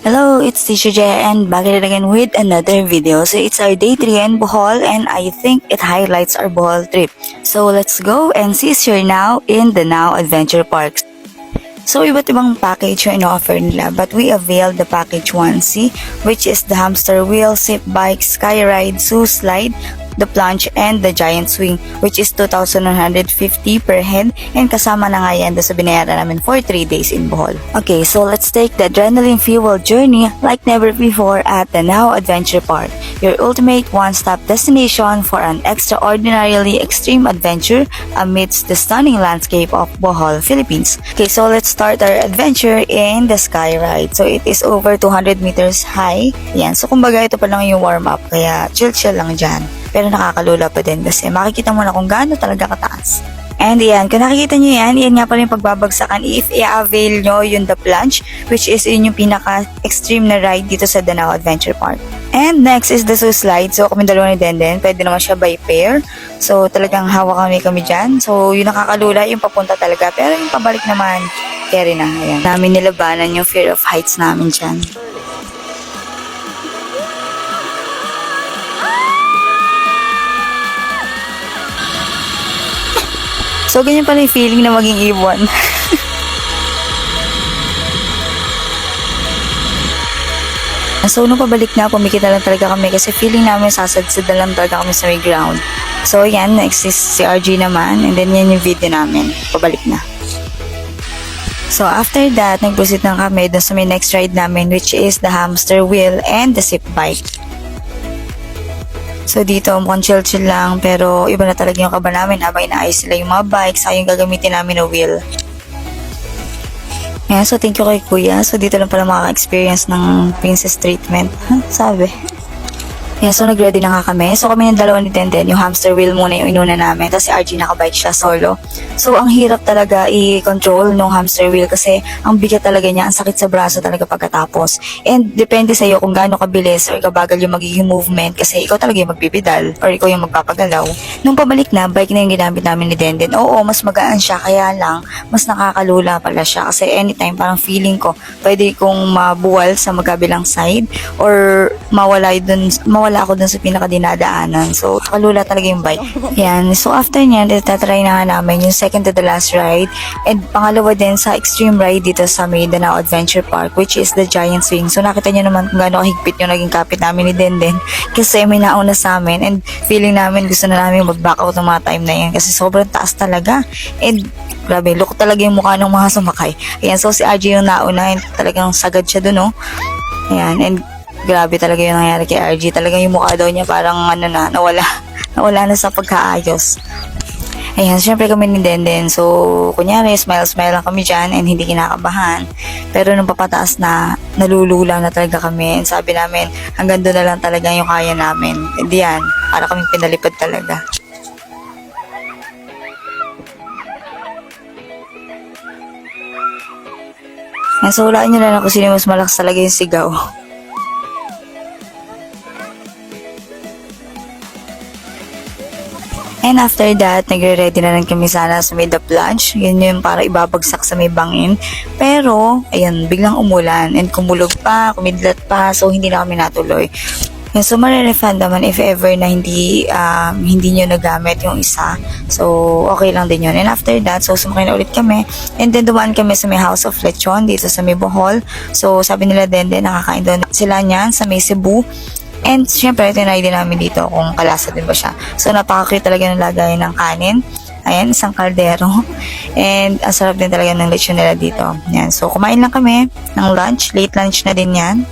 Hello, it's Teacher Jaya and back at it again with another video. So it's our day 3 in Bohol and I think it highlights our Bohol trip. So let's go and see here now in the Now Adventure Parks. So iba't ibang package yung ino-offer nila but we availed the package 1C which is the hamster wheel, zip bike, sky ride, zoo slide, the plunge, and the giant swing which is 2,150 per head and kasama na nga yan sa binayaran namin for 3 days in Bohol. Okay, so let's take the adrenaline fueled journey like never before at the Now Adventure Park, your ultimate one-stop destination for an extraordinarily extreme adventure amidst the stunning landscape of Bohol, Philippines. Okay, so let's start our adventure in the sky ride. So it is over 200 meters high. Yan, so kumbaga ito pa lang yung warm-up kaya chill-chill lang dyan. Pero nakakalula pa din kasi makikita mo na kung gaano talaga kataas. And yan, kung nakikita nyo yan nga pala yung pagbabagsakan if i-avail nyo yung the plunge which is yun yung pinaka-extreme na ride dito sa Danao Adventure Park. And next is the zoo slide. So kami dalawa ni Denden, pwede naman siya by pair. So talagang hawak kami dyan. So yung nakakalula yung papunta talaga. Pero yung pabalik naman, carry na. Ayan. Namin nilabanan yung fear of heights namin dyan. So, ganyan pala yung feeling na maging ibon. So, nung pabalik na, pumikit na lang talaga kami kasi feeling namin sasadsad na lang talaga kami sa may ground. So, yan, next is si RG naman and then yan yung video namin. Pabalik na. So, after that, nag-proceed na kami dun sa may next ride namin which is the hamster wheel and the zip bike. So dito mukhang chill-chill lang pero iba na talaga yung kaba namin habang inaayos sila yung mga bikes sa yung gagamitin namin na wheel. Ayan, so thank you kay Kuya. So dito lang pala makaka-experience ng princess treatment. Sabi. Yeah, so nag-ready na nga kami. So kami ng dalawa ni Denden, yung hamster wheel muna yung inuna namin. Tapos si RG nakabike siya solo. So ang hirap talaga i-control nung hamster wheel kasi ang bigat talaga niya, ang sakit sa braso talaga pagkatapos. And depende sa iyo kung gaano kabilis or kabagal yung magiging movement kasi ikaw talaga yung magbibidal or ikaw yung magpapagalaw. Nung pabalik na, bike na yung ginamit namin ni Denden. Oo, mas magaan siya kaya lang mas nakakalula pala siya kasi anytime parang feeling ko pwede kong mabuwal sa magkabilang side or mawala ako dun sa pinakadinadaanan. So, kalula talaga yung bike. Yan. So, after nyan, itatry na nga namin yung second to the last ride. And pangalawa din sa extreme ride dito sa Danao Adventure Park, which is the giant swing. So, nakita nyo naman kung gaano kahigpit yung naging kapit namin ni Denden. Kasi may nauna sa amin. And feeling namin, gusto na namin mag-back out ng mga time na yan. Kasi sobrang taas talaga. And grabe, look talaga yung mukha ng mga sumakay. Ayan, so si RJ yung nauna. And talagang sagad siya dun, no? Ayan, and grabe talaga yung nangyari kay RG. Talagang yung mukha daw niya parang nawala na sa pagkaayos. Ayan, syempre kami ni Denden. So, kunyari, smile lang kami dyan and hindi kinakabahan. Pero nung papataas na, nalulula na talaga kami. And sabi namin, hanggang doon na lang talaga yung kaya namin. And yan, para kaming pinalipad talaga. Ayan, so hulaan nyo na lang kung sino mas malakas talaga yung sigaw. And after that, nagre-ready na rin kami sana sa may the plunge. Yun yung para ibabagsak sa may bangin. Pero, ayun, biglang umulan. And kumulog pa, kumidlat pa. So, hindi na kami natuloy. So, marirefund naman if ever na hindi nyo nagamit yung isa. So, okay lang din yun. And after that, so, sumakay na ulit kami. And then, dumaan kami sa may House of Lechon dito sa may Bohol. So, sabi nila din, nakakain doon sila niyan sa may Cebu. And syempre, tinry din namin dito kung kalasa din ba siya. So, napaka-cute talaga ng lagay ng kanin. Ayan, isang kaldero. And ang sarap din talaga ng lechon nila dito. Ayan, so kumain lang kami ng lunch. Late lunch na din yan.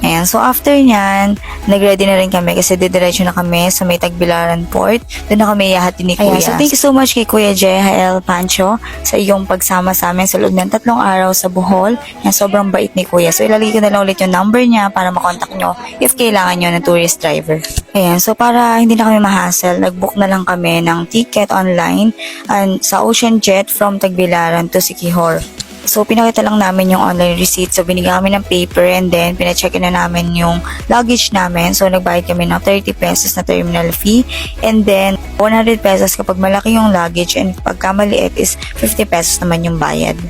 Ayan, so after nyan, nag-ready na rin kami kasi didiretso na kami sa may Tagbilaran Port. Doon na kami iyahatid ni Kuya. Ayan, so thank you so much kay Kuya JHL Pancho sa iyong pagsama sa amin sa loob ng 3 araw sa Bohol. Ayan, sobrang bait ni Kuya. So ilalagay ko na lang ulit yung number niya para makontak nyo if kailangan nyo ng tourist driver. Ayan, so para hindi na kami ma-hassle, nag-book na lang kami ng ticket online and sa Ocean Jet from Tagbilaran to Siquijor. So, pinakita lang namin yung online receipt. So, binigyan kami ng paper and then pina-check na namin yung luggage namin. So, nagbayad kami ng 30 pesos na terminal fee and then 100 pesos kapag malaki yung luggage and pagka maliit is 50 pesos naman yung bayad.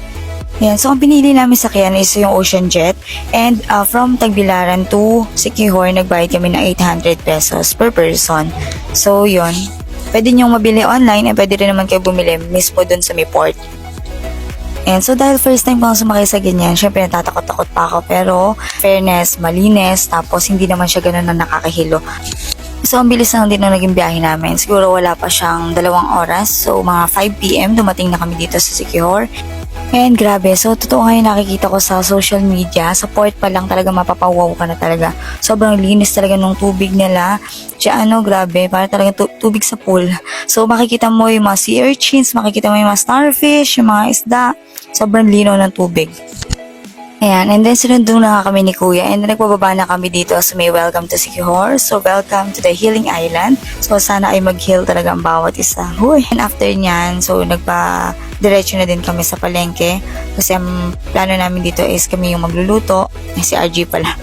Yan, so ang pinili namin sakyan is yung Ocean Jet. And from Tagbilaran to Siquijor, nagbayad kami ng 800 pesos per person. So yun, pwede nyo mabili online, and pwede rin naman kayo bumili mismo dun sa may port. And so dahil first time ko sumakay sa ganyan, syempre natatakot-takot pa ako, pero fairness, malinis, tapos hindi naman siya ganun na nakakahilo. So, ang bilis lang din nung naging biyahe namin. Siguro wala pa siyang 2 oras. So, mga 5 PM, dumating na kami dito sa Siquijor. And grabe, so totoo ngayon nakikita ko sa social media, sa port pa lang talaga mapapawaw ka na talaga. Sobrang linis talaga nung tubig nila. Siya grabe, para talaga tubig sa pool. So, makikita mo yung mga sea urchins, makikita mo yung mga starfish, yung mga isda. Sobrang linaw ng tubig. Ayan, and then sinundo na nga kami ni Kuya, and then nagpababa na kami dito sa may Welcome to Siquijor. So, welcome to the Healing Island. So, sana ay mag-heal talaga ang bawat isa. Huy! And after nyan, so diretso na din kami sa palengke. Kasi ang plano namin dito is kami yung magluluto. Si RG pala.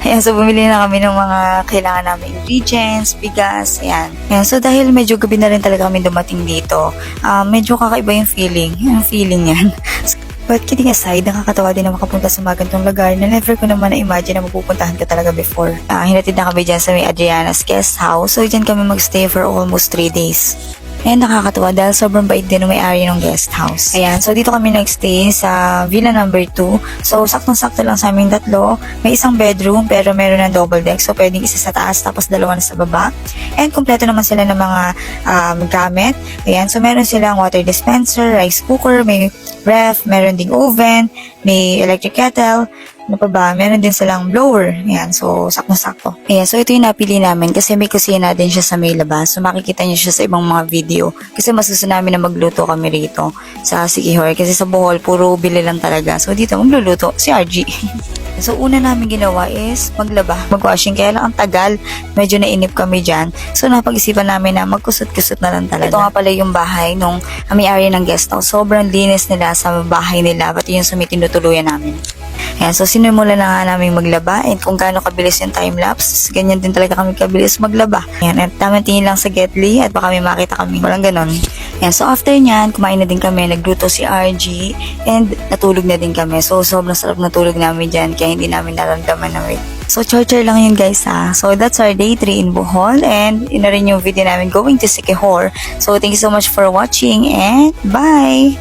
Ayan, so bumili na kami ng mga kailangan namin ingredients, bigas, ayan. Ayan, so dahil medyo gabi na rin talaga kami dumating dito, medyo kakaiba yung feeling. Yung feeling yan. But kidding aside, nakakatawa din na makapunta sa mga ganitong lugar na never ko naman na-imagine na mapupuntahan ka talaga before. Hinatid na kami dyan sa may Adriana's guest house. So dyan kami magstay for almost 3 days. And nakakatawa dahil sobrang bait din ng may-ari ng guest house. Ayan, so dito kami nagstay sa Villa number 2. So saktong-sakto lang sa aming tatlo. May isang bedroom pero meron ng double deck. So pwedeng isa sa taas tapos 2 na sa baba. And kompleto naman sila ng mga gamit. Ayan, so meron silang water dispenser, rice cooker, may ref, meron ding oven, may electric kettle. Ano pa ba? Meron din silang blower. Ayan, so sakto-sakto. Ayan, so ito yung napili namin kasi may kusina din siya sa may labas. So makikita niyo siya sa ibang mga video. Kasi mas gusto namin na magluto kami rito sa Siquijor. Kasi sa Bohol, puro bili lang talaga. So dito, magluluto si RG. So una namin ginawa is maglaba, magwashing. Kaya lang ang tagal, medyo nainip kami dyan. So napag-isipan namin na magkusot-kusot na lang talaga. Ito nga pala yung bahay nung may-ari ng guest house. Sobrang linis nila sa bahay nila. Pati yung sumitinutuluyan namin. Ayan, so sinimula na nga namin maglaba, and kung gaano kabilis yung time-lapse, ganyan din talaga kami kabilis maglaba. Ayan, at tamang tingin lang sa Getly at baka may makita kami. Walang ganon. Ayan, so after nyan, kumain na din kami, nagluto si RG, and natulog na din kami. So sobrang sarap natulog namin dyan, kaya hindi namin naramdaman na wait. So char-char lang yun guys ha. So that's our day 3 in Bohol, and ina rin yung video namin going to Siquijor. So thank you so much for watching, and bye!